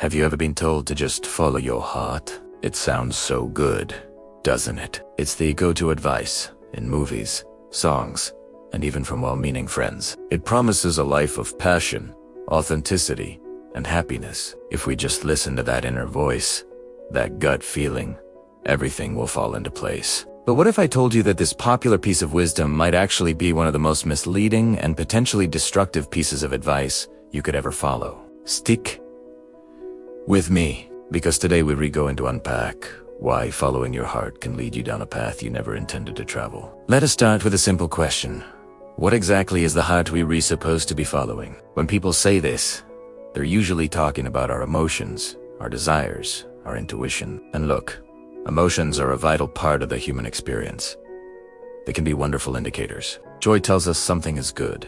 Have you ever been told to just follow your heart? It sounds so good, doesn't it? It's the go-to advice in movies, songs, and even from well-meaning friends. It promises a life of passion, authenticity, and happiness. If we just listen to that inner voice, that gut feeling, everything will fall into place. But what if I told you that this popular piece of wisdom might actually be one of the most misleading and potentially destructive pieces of advice you could ever follow? Stick with me, because today we go into unpack why following your heart can lead you down a path you never intended to travel. Let us start with a simple question. What exactly is the heart we supposed to be following? When people say this, they're usually talking about our emotions, our desires, our intuition. And look, emotions are a vital part of the human experience. They can be wonderful indicators. Joy tells us something is good.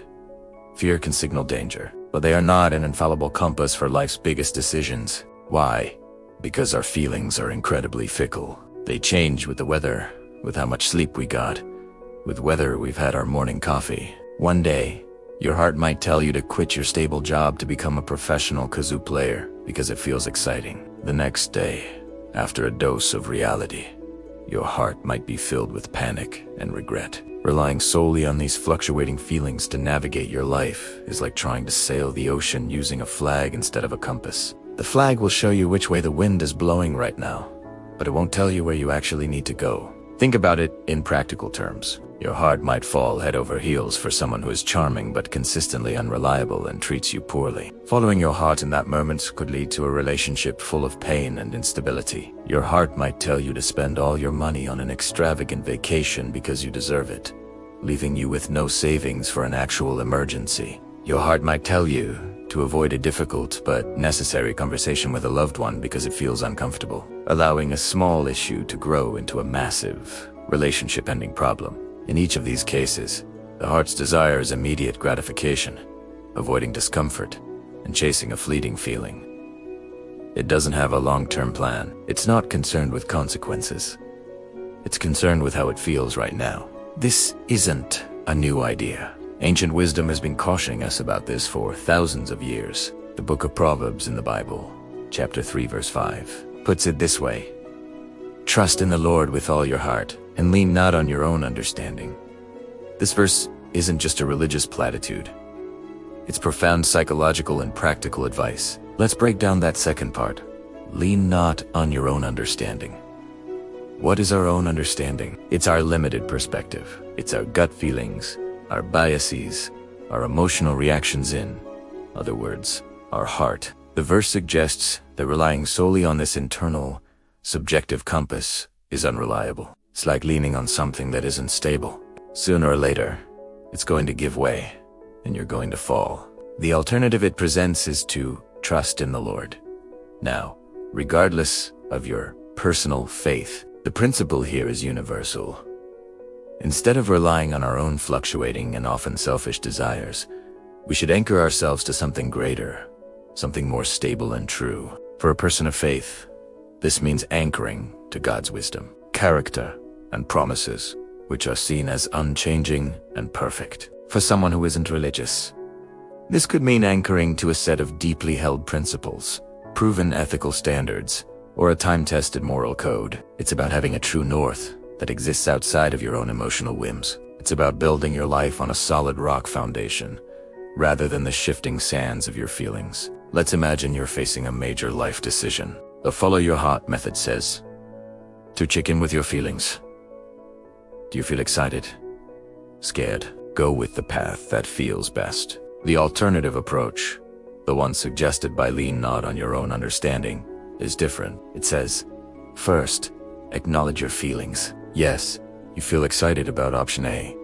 Fear can signal danger, but they are not an infallible compass for life's biggest decisions. Why? Because our feelings are incredibly fickle. They change with the weather, with how much sleep we got, with whether we've had our morning coffee. One day, your heart might tell you to quit your stable job to become a professional kazoo player because it feels exciting. The next day, after a dose of reality, your heart might be filled with panic and regret. Relying solely on these fluctuating feelings to navigate your life is like trying to sail the ocean using a flag instead of a compass. The flag will show you which way the wind is blowing right now, but it won't tell you where you actually need to go. Think about it in practical terms. Your heart might fall head over heels for someone who is charming but consistently unreliable and treats you poorly. Following your heart in that moment could lead to a relationship full of pain and instability. Your heart might tell you to spend all your money on an extravagant vacation because you deserve it, leaving you with no savings for an actual emergency. Your heart might tell you to avoid a difficult but necessary conversation with a loved one because it feels uncomfortable, allowing a small issue to grow into a massive, relationship-ending problem. In each of these cases, the heart's desire is immediate gratification, avoiding discomfort, and chasing a fleeting feeling. It doesn't have a long-term plan. It's not concerned with consequences. It's concerned with how it feels right now. This isn't a new idea. Ancient wisdom has been cautioning us about this for thousands of years. The book of Proverbs in the Bible, chapter 3, verse 5, puts it this way: "Trust in the Lord with all your heart, and lean not on your own understanding." This verse isn't just a religious platitude. It's profound psychological and practical advice. Let's break down that second part. Lean not on your own understanding. What is our own understanding? It's our limited perspective. It's our gut feelings, our biases, our emotional reactions, in other words, our heart. The verse suggests that relying solely on this internal, subjective compass is unreliable. It's like leaning on something that isn't stable. Sooner or later, it's going to give way, and you're going to fall. The alternative it presents is to trust in the Lord. Now, regardless of your personal faith, the principle here is universal. Instead of relying on our own fluctuating and often selfish desires, we should anchor ourselves to something greater, something more stable and true. For a person of faith, this means anchoring to God's wisdom, character, and promises, which are seen as unchanging and perfect. For someone who isn't religious, this could mean anchoring to a set of deeply held principles, proven ethical standards, or a time-tested moral code. It's about having a true north that exists outside of your own emotional whims. It's about building your life on a solid rock foundation, rather than the shifting sands of your feelings. Let's imagine you're facing a major life decision. The follow your heart method says to check in with your feelings. Do you feel excited? Scared? Go with the path that feels best. The alternative approach, the one suggested by lean not on your own understanding, is different. It says, first, acknowledge your feelings. Yes, you feel excited about option A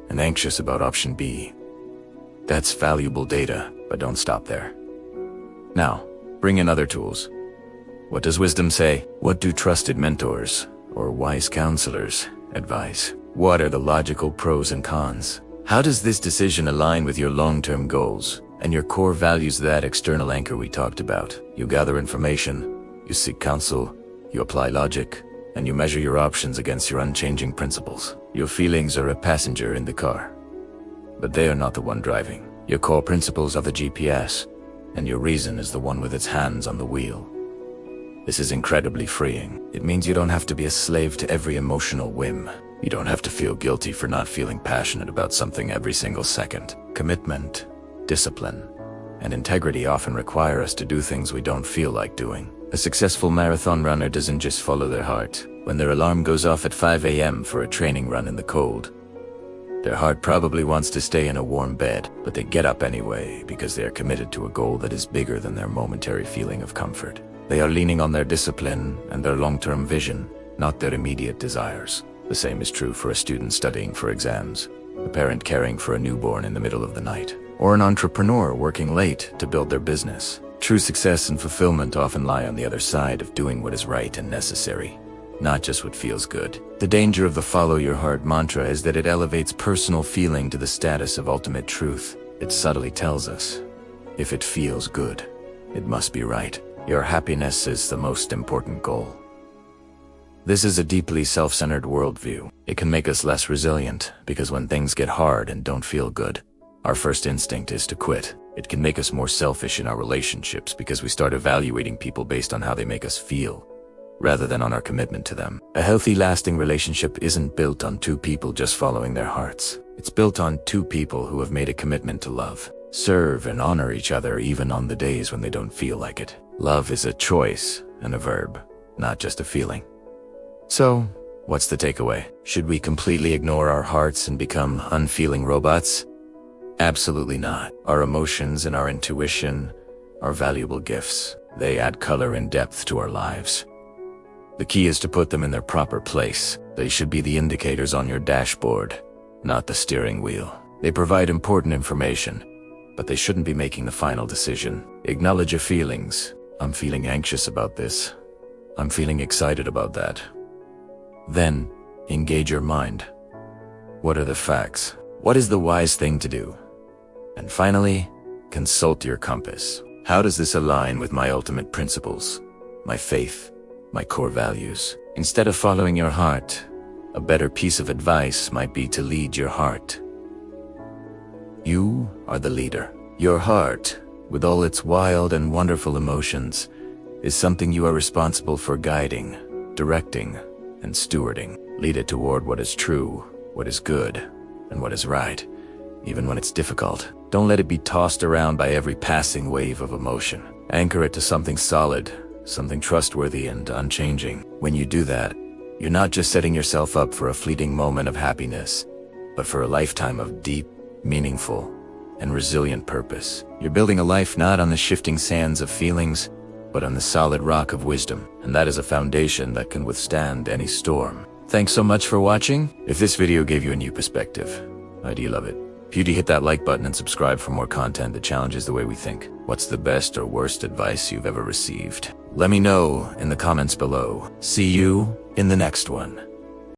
and anxious about option B. That's valuable data, but don't stop there. Now, bring in other tools. What does wisdom say? What do trusted mentors or wise counselors advise? What are the logical pros and cons? How does this decision align with your long-term goals and your core values, that external anchor we talked about? You gather information, you seek counsel, you apply logic, and you measure your options against your unchanging principles. Your feelings are a passenger in the car, but they are not the one driving. Your core principles are the GPS, and your reason is the one with its hands on the wheel. This is incredibly freeing. It means you don't have to be a slave to every emotional whim. You don't have to feel guilty for not feeling passionate about something every single second. Commitment, discipline, and integrity often require us to do things we don't feel like doing. A successful marathon runner doesn't just follow their heart. When their alarm goes off at 5 a.m. for a training run in the cold, their heart probably wants to stay in a warm bed, but they get up anyway because they are committed to a goal that is bigger than their momentary feeling of comfort. They are leaning on their discipline and their long-term vision, not their immediate desires. The same is true for a student studying for exams, a parent caring for a newborn in the middle of the night, or an entrepreneur working late to build their business. True success and fulfillment often lie on the other side of doing what is right and necessary, not just what feels good. The danger of the follow your heart mantra is that it elevates personal feeling to the status of ultimate truth. It subtly tells us, if it feels good, it must be right. Your happiness is the most important goal. This is a deeply self-centered worldview. It can make us less resilient, because when things get hard and don't feel good, our first instinct is to quit. It can make us more selfish in our relationships because we start evaluating people based on how they make us feel, rather than on our commitment to them. A healthy, lasting relationship isn't built on two people just following their hearts. It's built on two people who have made a commitment to love, serve, and honor each other even on the days when they don't feel like it. Love is a choice and a verb, not just a feeling. So, what's the takeaway? Should we completely ignore our hearts and become unfeeling robots? Absolutely not. Our emotions and our intuition are valuable gifts. They add color and depth to our lives. The key is to put them in their proper place. They should be the indicators on your dashboard, not the steering wheel. They provide important information, but they shouldn't be making the final decision. Acknowledge your feelings. I'm feeling anxious about this. I'm feeling excited about that. Then, engage your mind. What are the facts? What is the wise thing to do? And finally, consult your compass. How does this align with my ultimate principles, my faith, my core values? Instead of following your heart, a better piece of advice might be to lead your heart. You are the leader. Your heart, with all its wild and wonderful emotions, is something you are responsible for guiding, directing, and stewarding. Lead it toward what is true, what is good, and what is right, even when it's difficult. Don't let it be tossed around by every passing wave of emotion. Anchor it to something solid, something trustworthy and unchanging. When you do that, you're not just setting yourself up for a fleeting moment of happiness, but for a lifetime of deep, meaningful, and resilient purpose. You're building a life not on the shifting sands of feelings, but on the solid rock of wisdom, and that is a foundation that can withstand any storm. Thanks so much for watching. If this video gave you a new perspective, I do love it. If you'd hit that like button and subscribe for more content that challenges the way we think. What's the best or worst advice you've ever received? Let me know in the comments below. See you in the next one.